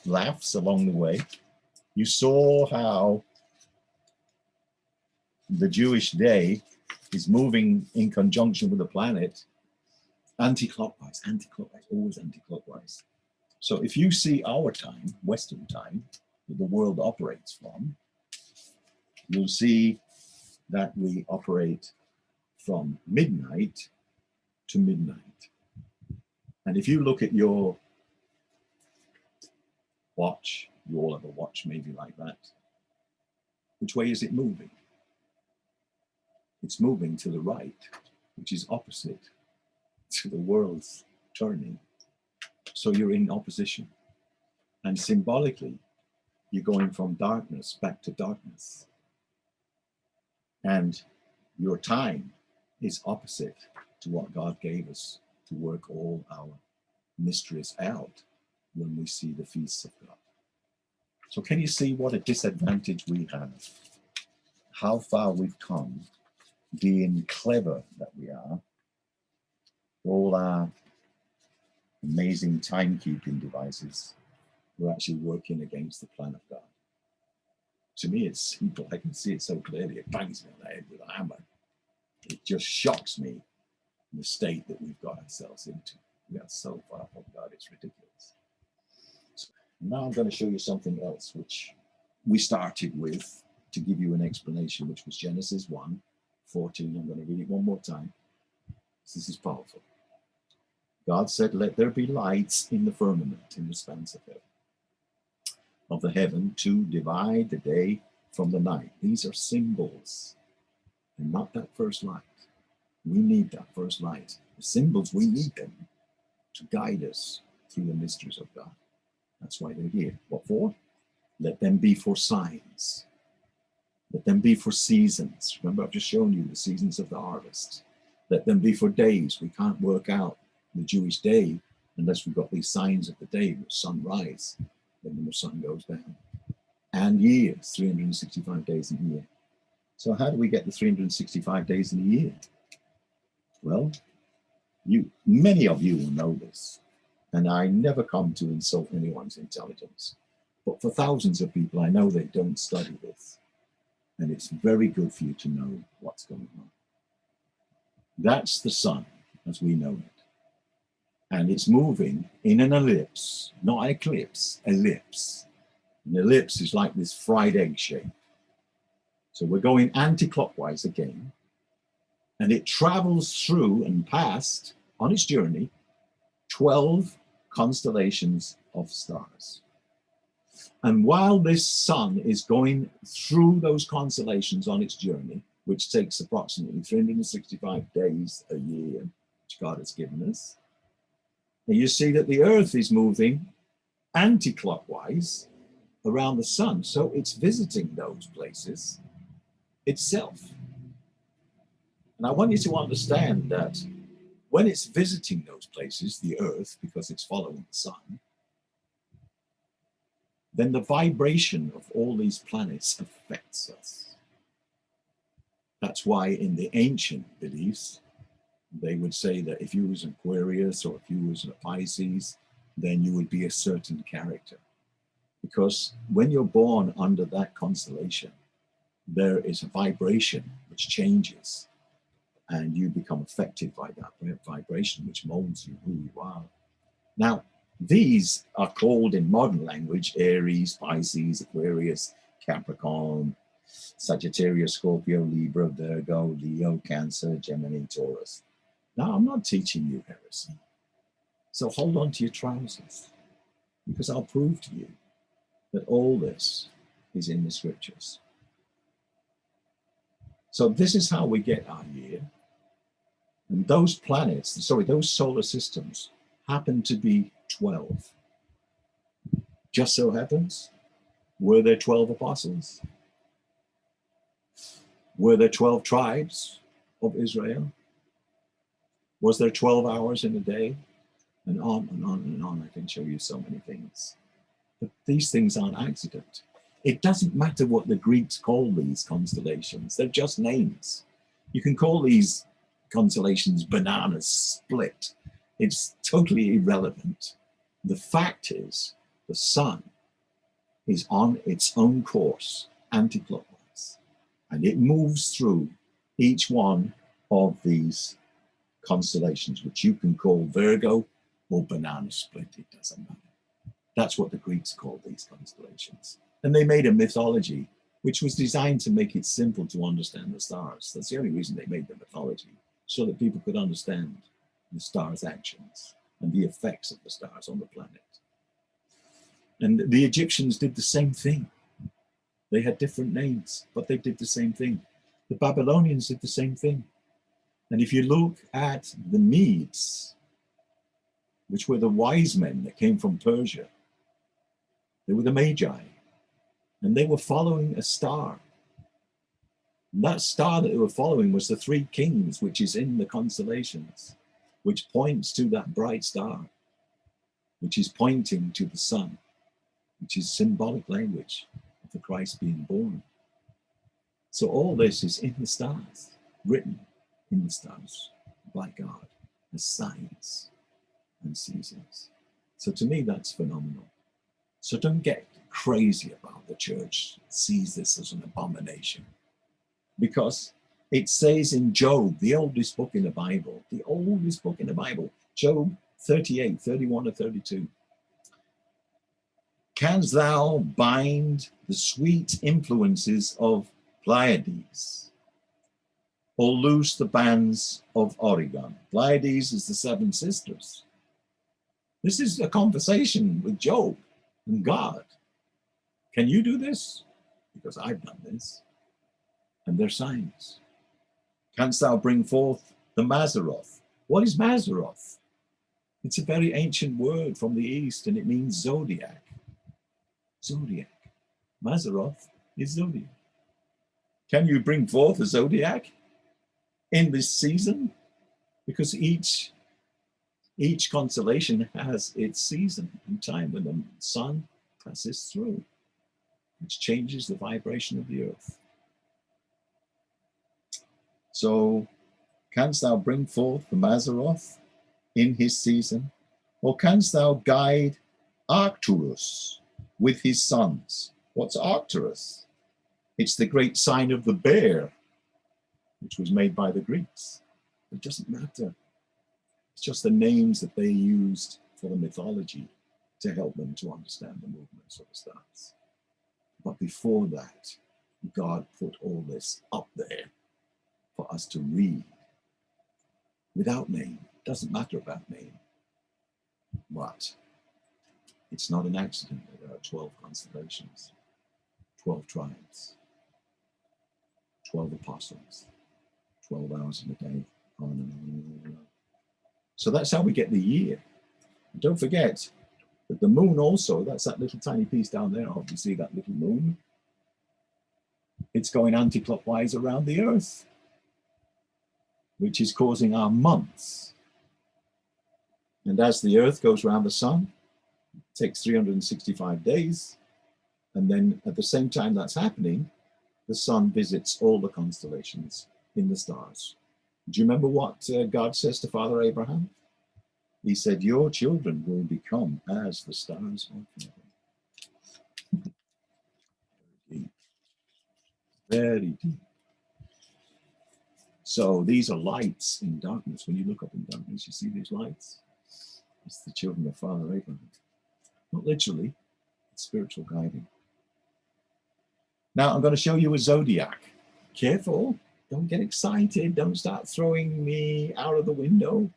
laughs along the way. You saw how the Jewish day is moving in conjunction with the planet anti-clockwise, always anti-clockwise. So if you see our time, Western time, that the world operates from, you'll see that we operate from midnight to midnight. And if you look at your watch, you all have a watch maybe like that, which way is it moving? It's moving to the right, which is opposite to the world's turning. So you're in opposition. And symbolically, you're going from darkness back to darkness. And your time is opposite to what God gave us to work all our mysteries out when we see the feasts of God. So can you see what a disadvantage we have? How far we've come, being clever that we are, all our amazing timekeeping devices, we're actually working against the plan of God. To me, it's simple. I can see it so clearly. It bangs me on the head with a hammer. It just shocks me, the state that we've got ourselves into. We are so far from God, it's ridiculous. So now I'm going to show you something else, which we started with to give you an explanation, which was Genesis 1:14. I'm going to read it one more time. This is powerful. God said, let there be lights in the firmament, in the expanse of the heaven, to divide the day from the night. These are symbols, and not that first light. We need that first light. The symbols, we need them to guide us through the mysteries of God. That's why they're here. What for? Let them be for signs. Let them be for seasons. Remember, I've just shown you the seasons of the harvest. Let them be for days. We can't work out the Jewish day unless we've got these signs of the day, the sunrise, then when the sun goes down. And years, 365 days in a year. So how do we get the 365 days in a year? Well, many of you will know this, and I never come to insult anyone's intelligence. But for thousands of people, I know they don't study this. And it's very good for you to know what's going on. That's the sun as we know it. And it's moving in an ellipse, not an eclipse, ellipse. An ellipse is like this fried egg shape. So we're going anti-clockwise again. And it travels through and past, on its journey, 12 constellations of stars. And while this sun is going through those constellations on its journey, which takes approximately 365 days a year, which God has given us, and you see that the earth is moving anti-clockwise around the sun. So it's visiting those places itself. And I want you to understand that when it's visiting those places, the earth, because it's following the sun, then the vibration of all these planets affects us. That's why in the ancient beliefs, they would say that if you was an Aquarius or if you was a Pisces, then you would be a certain character. Because when you're born under that constellation, there is a vibration which changes and you become affected by that vibration, which molds you who you are. Now, these are called in modern language Aries, Pisces, Aquarius, Capricorn, Sagittarius, Scorpio, Libra, Virgo, Leo, Cancer, Gemini, Taurus. Now, I'm not teaching you heresy. So hold on to your trousers, because I'll prove to you that all this is in the scriptures. So this is how we get our year. And those planets, sorry, those solar systems happen to be 12. Just so happens, were there 12 apostles? Were there 12 tribes of Israel? Was there 12 hours in a day? And on and on and on. I can show you so many things. But these things aren't accident. It doesn't matter what the Greeks call these constellations. They're just names. You can call these constellations bananas split. It's totally irrelevant. The fact is, the sun is on its own course, anti-clockwise, and it moves through each one of these constellations, which you can call Virgo or banana split. It doesn't matter. That's what the Greeks called these constellations. And they made a mythology which was designed to make it simple to understand the stars. That's the only reason they made the mythology, so that people could understand the stars' actions and the effects of the stars on the planet. And the Egyptians did the same thing. They had different names, but they did the same thing. The Babylonians did the same thing. And if you look at the Medes, which were the wise men that came from Persia, they were the Magi, and they were following a star. And that star that they were following was the three kings, which is in the constellations, which points to that bright star, which is pointing to the sun, which is symbolic language of the Christ being born. So all this is in the stars, written in the stars by God as signs and seasons. So to me, that's phenomenal. So don't get crazy about the church sees this as an abomination, because it says in Job, the oldest book in the Bible, Job 38, 31 to 32. Canst thou bind the sweet influences of Pleiades, or loose the bands of Orion? Pleiades is the seven sisters. This is a conversation with Job and God. Can you do this? Because I've done this. And they're signs. Canst thou bring forth the Mazzaroth? What is Mazzaroth? It's a very ancient word from the East, and it means zodiac. Zodiac. Mazzaroth is zodiac. Can you bring forth a zodiac in this season? Because each constellation has its season and time when the sun passes through, which changes the vibration of the earth. So, canst thou bring forth the Mazzaroth in his season? Or canst thou guide Arcturus with his sons? What's Arcturus? It's the great sign of the bear, which was made by the Greeks. It doesn't matter. It's just the names that they used for the mythology to help them to understand the movements of the stars. But before that, God put all this up there for us to read without name. Doesn't matter about name. But it's not an accident that there are 12 constellations, 12 tribes, 12 apostles, 12 hours in a day, on and on and on. So that's how we get the year. And don't forget that the moon also, that's that little tiny piece down there. I hope you see that little moon. It's going anti-clockwise around the Earth, which is causing our months. And as the Earth goes around the sun, it takes 365 days. And then at the same time that's happening, the sun visits all the constellations in the stars. Do you remember what God says to Father Abraham? He said, your children will become as the stars of heaven. Very deep. Very deep. So these are lights in darkness. When you look up in darkness, you see these lights. It's the children of Father Abraham. Not literally, it's spiritual guiding. Now I'm going to show you a zodiac. Careful, don't get excited. Don't start throwing me out of the window.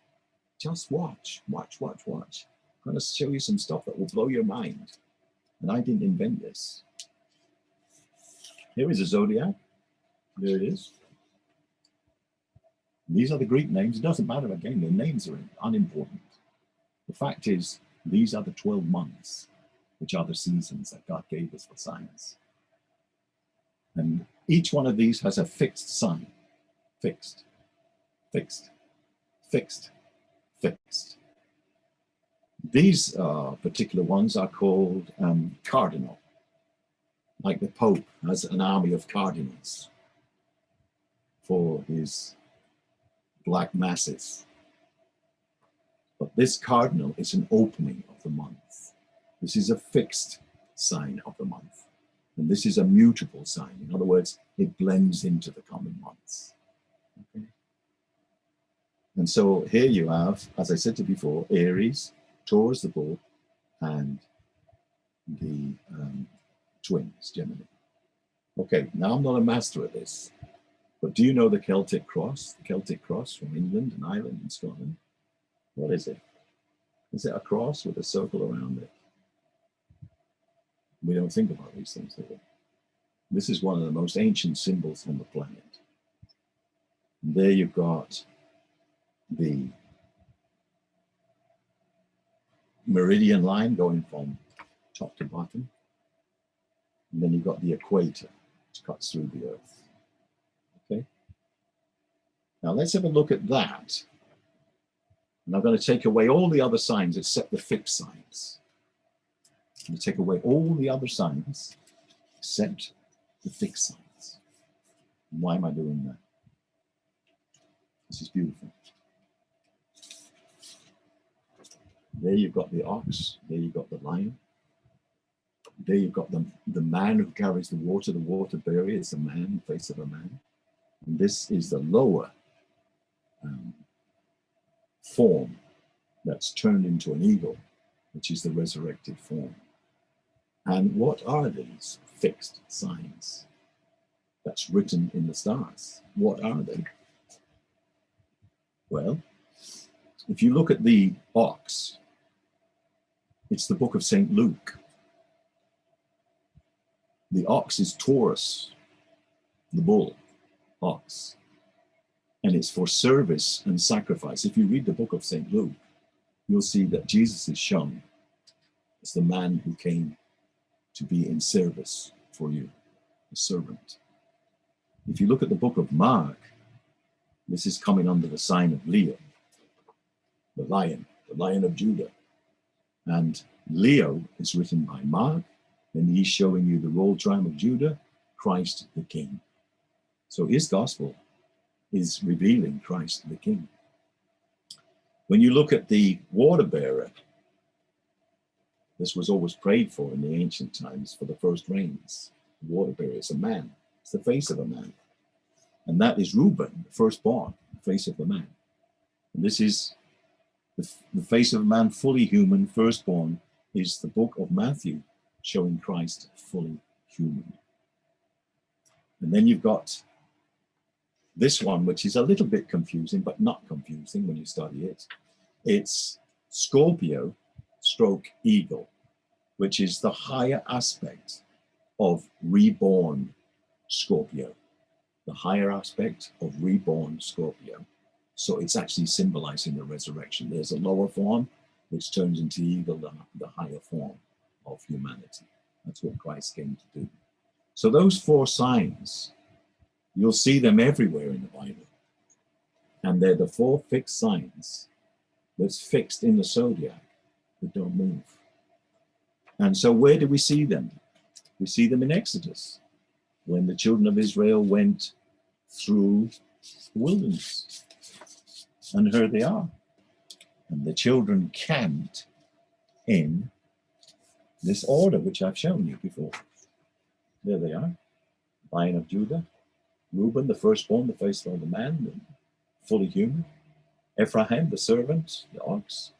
Just watch, watch, watch, watch. I'm going to show you some stuff that will blow your mind. And I didn't invent this. Here is a zodiac. There it is. These are the Greek names. It doesn't matter, again, the names are unimportant. The fact is, these are the 12 months, which are the seasons that God gave us for science. And each one of these has a fixed sign. Fixed, fixed, fixed, fixed. These particular ones are called cardinal. Like the Pope has an army of cardinals for his black masses. But this cardinal is an opening of the month. This is a fixed sign of the month. And this is a mutable sign. In other words, it blends into the common months. Okay. And so here you have, as I said to you before, Aries, Taurus, the bull, and the twins, Gemini. Okay, now I'm not a master at this, but do you know the Celtic cross? The Celtic cross from England and Ireland and Scotland? What is it? Is it a cross with a circle around it? We don't think about these things, do we? This is one of the most ancient symbols on the planet. And there you've got the meridian line going from top to bottom. And then you've got the equator, which cuts through the Earth. Okay? Now let's have a look at that. And I'm going to take away all the other signs except the fixed signs. I'm going to take away all the other signs except the fixed signs. And why am I doing that? This is beautiful. There you've got the ox. There you've got the lion. There you've got the man who carries the water bearer is the man, the face of a man. And this is the lower form that's turned into an eagle, which is the resurrected form. And what are these fixed signs that's written in the stars? What are they? Well, if you look at the ox, it's the book of St. Luke. The ox is Taurus, the bull, ox. And it's for service and sacrifice. If you read the book of St. Luke, you'll see that Jesus is shown as the man who came to be in service for you, a servant. If you look at the book of Mark, this is coming under the sign of Leo, the lion of Judah. And Leo is written by Mark, and he's showing you the royal tribe of Judah, Christ the King. So his gospel is revealing Christ the King. When you look at the water bearer, this was always prayed for in the ancient times for the first rains. The water bearer is a man. It's the face of a man. And that is Reuben, the firstborn, the face of the man. And this is the face of a man, fully human, firstborn, is the book of Matthew, showing Christ fully human. And then you've got this one, which is a little bit confusing, but not confusing when you study it. It's Scorpio stroke eagle. which is the higher aspect of reborn Scorpio. The higher aspect of reborn Scorpio. So it's actually symbolizing the resurrection. There's a lower form which turns into evil, the higher form of humanity. That's what Christ came to do. So those 4 signs, you'll see them everywhere in the Bible. And they're the 4 fixed signs that's fixed in the zodiac that don't move. And so where do we see them? We see them in Exodus, when the children of Israel went through the wilderness. And here they are. And the children camped in this order, which I've shown you before. There they are. Lion of Judah. Reuben, the firstborn, the face of the man, fully human. Ephraim, the servant, the ox.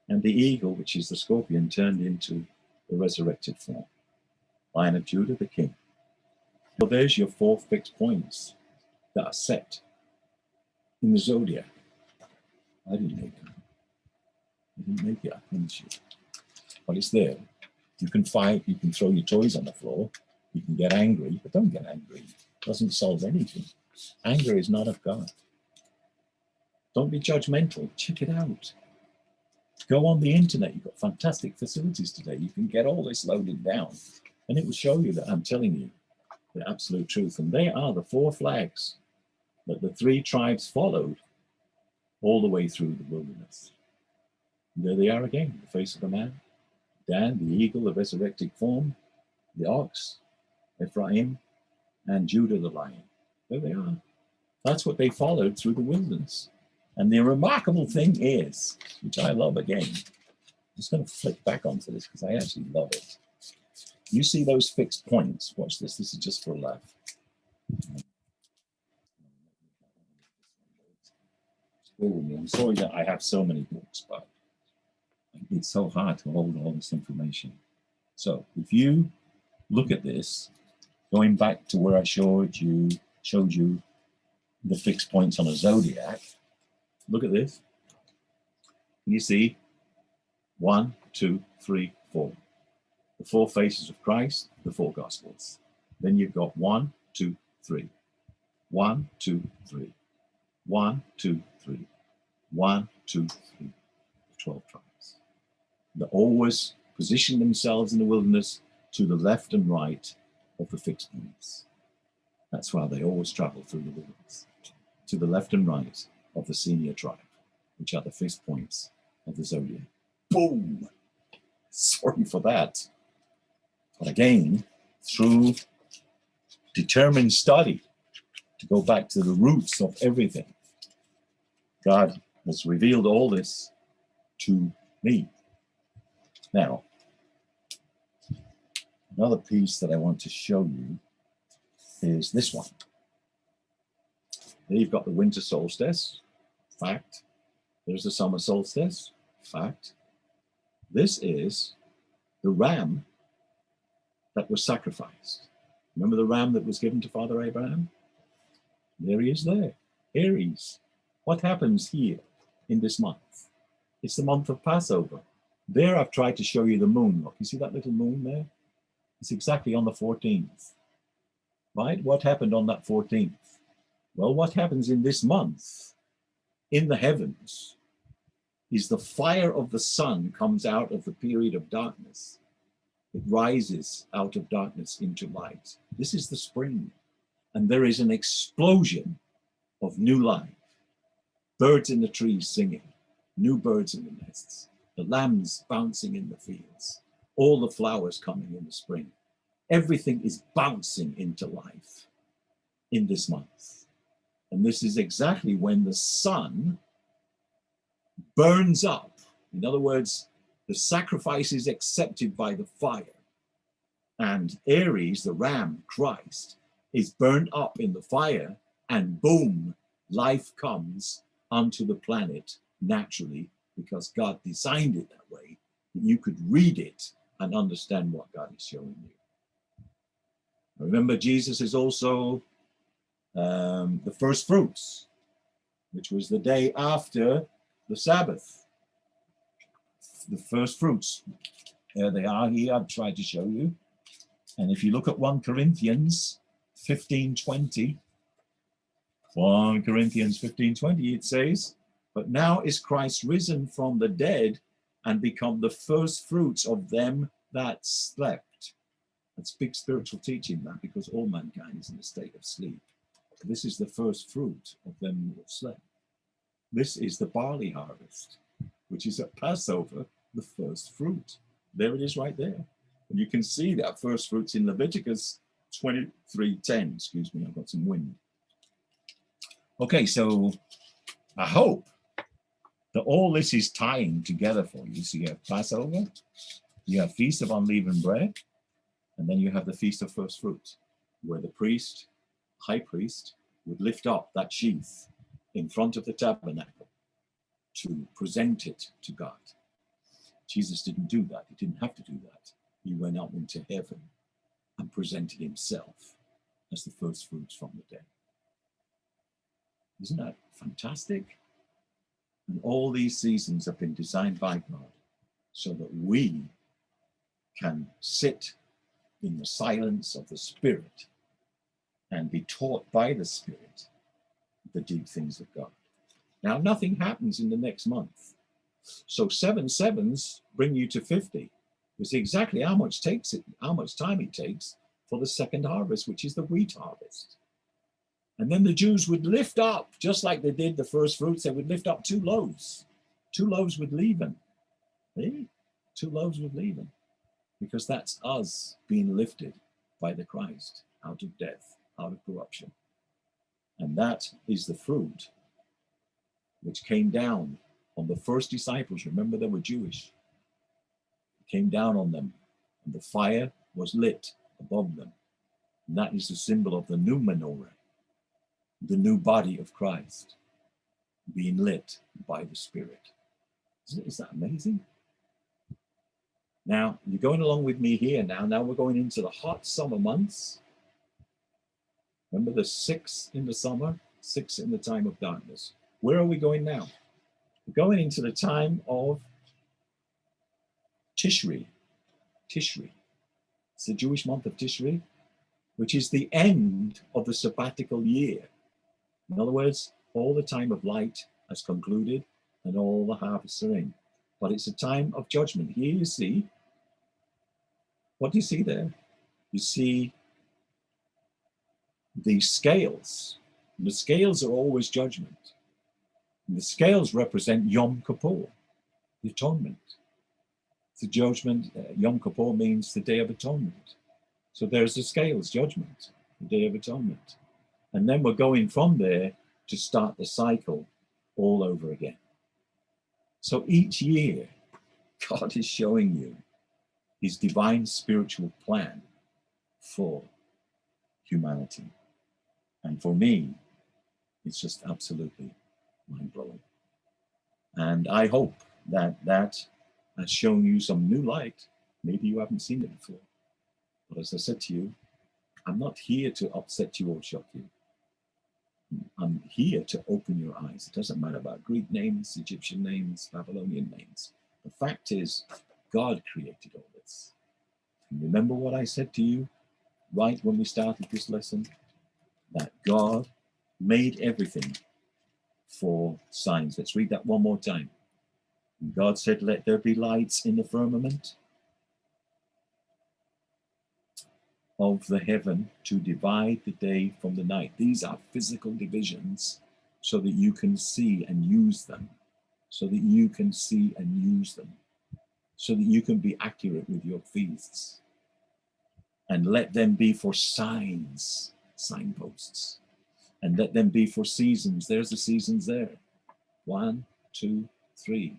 And the eagle, which is the scorpion, turned into the resurrected form. Lion of Judah, the king. Well, there's your 4 fixed points that are set in the zodiac. I didn't make it. I didn't make it, I promise you. But it's there. You can fight, you can throw your toys on the floor, you can get angry, but don't get angry. It doesn't solve anything. Anger is not of God. Don't be judgmental. Check it out. Go on the internet. You've got fantastic facilities today. You can get all this loaded down, and it will show you that I'm telling you the absolute truth. And they are the 4 flags that the 3 tribes followed all the way through the wilderness. And there they are again, the face of the man, Dan, the eagle, the resurrected form, the ox, Ephraim, and Judah, the lion. There they are. That's what they followed through the wilderness. And the remarkable thing is, which I love again, I'm just going to flick back onto this because I actually love it. You see those fixed points. Watch this. This is just for a laugh. I'm sorry that I have so many books, but it's so hard to hold all this information. So if you look at this, going back to where I showed you the fixed points on a zodiac, look at this. Can you see 1, 2, 3, 4? The 4 faces of Christ, the 4 gospels. Then you've got 1, 2, 3. 1, 2, 3. 1, 2, 3. 1, 2, 3. 12 tribes. They always position themselves in the wilderness to the left and right of the fixed points. That's why they always travel through the wilderness. To the left and right of the senior tribe, which are the fixed points of the zodiac. Boom! Sorry for that. But again, through determined study, to go back to the roots of everything, God has revealed all this to me. Now, another piece that I want to show you is this one. There you've got the winter solstice, fact. There's the summer solstice, fact. This is the ram that was sacrificed. Remember the ram that was given to Father Abraham? There he is there, Aries. What happens here in this month? It's the month of Passover. There I've tried to show you the moon. Look, you see that little moon there? It's exactly on the 14th, right? What happened on that 14th? Well, what happens in this month in the heavens is the fire of the sun comes out of the period of darkness. It rises out of darkness into light. This is the spring. And there is an explosion of new life. Birds in the trees singing, new birds in the nests, the lambs bouncing in the fields, all the flowers coming in the spring. Everything is bouncing into life in this month. And this is exactly when the sun burns up. In other words, the sacrifice is accepted by the fire. And Aries, the ram, Christ, is burned up in the fire, and boom, life comes onto the planet naturally, because God designed it that way, that you could read it and understand what God is showing you. Remember, Jesus is also the first fruits, which was the day after the Sabbath. The first fruits There they are here. I've tried to show you. And if you look at 1 Corinthians 15:20, 1 Corinthians 15:20, it says, but now is Christ risen from the dead and become the first fruits of them that slept. That's big spiritual teaching, that, because all mankind is in a state of sleep. This is the first fruit of them who have slept. This is the barley harvest, which is at Passover, the first fruit. There it is right there. And you can see that first fruits in Leviticus 23:10. Excuse me, I've got some wind. Okay, so I hope that all this is tying together for you. So you have Passover, you have Feast of Unleavened Bread, and then you have the Feast of First Fruits, where the priest, high priest, would lift up that sheath in front of the tabernacle to present it to God. Jesus didn't do that. He didn't have to do that. He went up into heaven and presented himself as the first fruits from the dead. Isn't that fantastic? And all these seasons have been designed by God so that we can sit in the silence of the Spirit and be taught by the Spirit the deep things of God. Now, nothing happens in the next month. So 7 sevens bring you to 50. You see exactly how much time it takes for the second harvest, which is the wheat harvest. And then the Jews would lift up, just like they did the first fruits, they would lift up 2 loaves with leaven. See? 2 loaves with leaven. Because that's us being lifted by the Christ out of death, out of corruption. And that is the fruit which came down on the first disciples. Remember, they were Jewish. It came down on them, and the fire was lit above them. And that is the symbol of the new menorah, the new body of Christ being lit by the Spirit. Is that amazing? Now, you're going along with me here now. Now we're going into the hot summer months. Remember the 6 in the summer, 6 in the time of darkness. Where are we going now? We're going into the time of Tishri. Tishri. It's the Jewish month of Tishri, which is the end of the sabbatical year. In other words, all the time of light has concluded and all the harvests are in. But it's a time of judgment. Here you see, what do you see there? You see the scales. And the scales are always judgment. And the scales represent Yom Kippur, the atonement. The judgment, Yom Kippur means the Day of Atonement. So there's the scales, judgment, the Day of Atonement. And then we're going from there to start the cycle all over again. So each year, God is showing you his divine spiritual plan for humanity. And for me, it's just absolutely mind-blowing. And I hope that that has shown you some new light. Maybe you haven't seen it before. But as I said to you, I'm not here to upset you or shock you. I'm here to open your eyes. It doesn't matter about Greek names, Egyptian names, Babylonian names. The fact is, God created all this. And remember what I said to you right when we started this lesson? That God made everything for signs. Let's read that one more time. And God said, let there be lights in the firmament of the heaven to divide the day from the night. These are physical divisions so that you can see and use them, so that you can see and use them, so that you can be accurate with your feasts. And let them be for signs, signposts, and let them be for seasons. There's the seasons there. 1, 2, 3.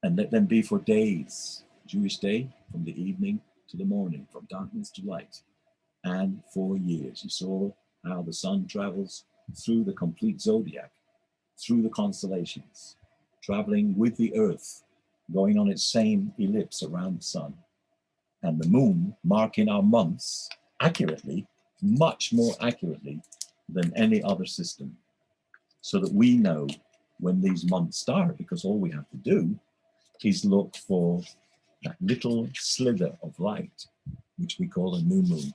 And let them be for days. Jewish day, from the evening to the morning, from darkness to light, and for years. You saw how the sun travels through the complete zodiac, through the constellations, traveling with the earth, going on its same ellipse around the sun, and the moon marking our months accurately, much more accurately than any other system, so that we know when these months start, because all we have to do is look for that little slither of light, which we call a new moon.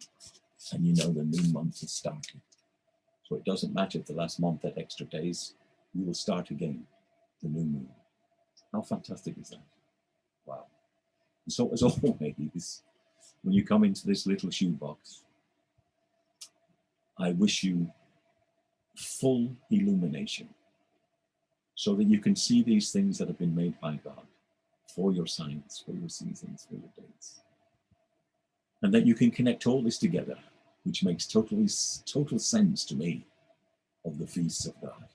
And you know the new month has started. So it doesn't matter if the last month had extra days, we will start again, the new moon. How fantastic is that? Wow. And so as always, when you come into this little shoebox, I wish you full illumination so that you can see these things that have been made by God for your signs, for your seasons, for your dates. And that you can connect all this together, which makes total sense to me, of the feasts of God.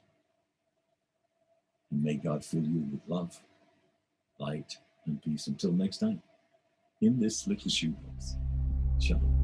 And may God fill you with love, light, and peace. Until next time, in this little shoebox. Shalom.